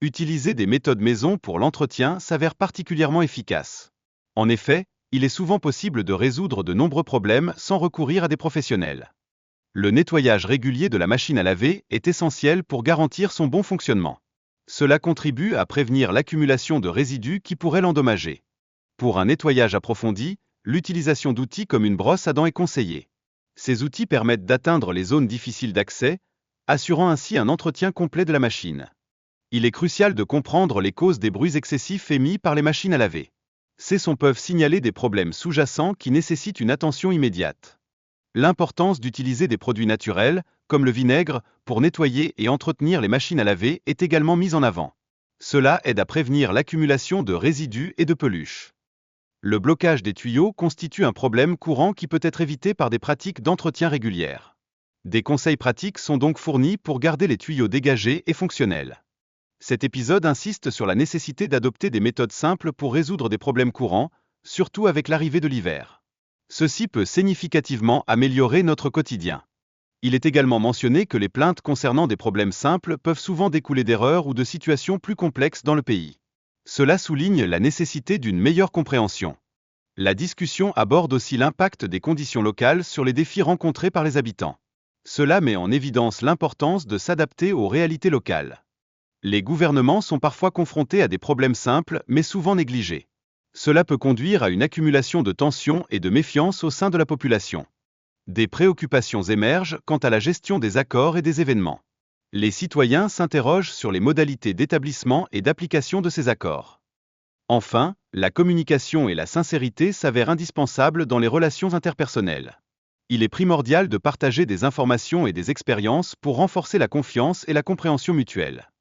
Utiliser des méthodes maison pour l'entretien s'avère particulièrement efficace. En effet, il est souvent possible de résoudre de nombreux problèmes sans recourir à des professionnels. Le nettoyage régulier de la machine à laver est essentiel pour garantir son bon fonctionnement. Cela contribue à prévenir l'accumulation de résidus qui pourraient l'endommager. Pour un nettoyage approfondi, l'utilisation d'outils comme une brosse à dents est conseillée. Ces outils permettent d'atteindre les zones difficiles d'accès, assurant ainsi un entretien complet de la machine. Il est crucial de comprendre les causes des bruits excessifs émis par les machines à laver. Ces sons peuvent signaler des problèmes sous-jacents qui nécessitent une attention immédiate. L'importance d'utiliser des produits naturels, comme le vinaigre, pour nettoyer et entretenir les machines à laver est également mise en avant. Cela aide à prévenir l'accumulation de résidus et de peluches. Le blocage des tuyaux constitue un problème courant qui peut être évité par des pratiques d'entretien régulières. Des conseils pratiques sont donc fournis pour garder les tuyaux dégagés et fonctionnels. Cet épisode insiste sur la nécessité d'adopter des méthodes simples pour résoudre des problèmes courants, surtout avec l'arrivée de l'hiver. Ceci peut significativement améliorer notre quotidien. Il est également mentionné que les plaintes concernant des problèmes simples peuvent souvent découler d'erreurs ou de situations plus complexes dans le pays. Cela souligne la nécessité d'une meilleure compréhension. La discussion aborde aussi l'impact des conditions locales sur les défis rencontrés par les habitants. Cela met en évidence l'importance de s'adapter aux réalités locales. Les gouvernements sont parfois confrontés à des problèmes simples mais souvent négligés. Cela peut conduire à une accumulation de tensions et de méfiance au sein de la population. Des préoccupations émergent quant à la gestion des accords et des événements. Les citoyens s'interrogent sur les modalités d'établissement et d'application de ces accords. Enfin, la communication et la sincérité s'avèrent indispensables dans les relations interpersonnelles. Il est primordial de partager des informations et des expériences pour renforcer la confiance et la compréhension mutuelle.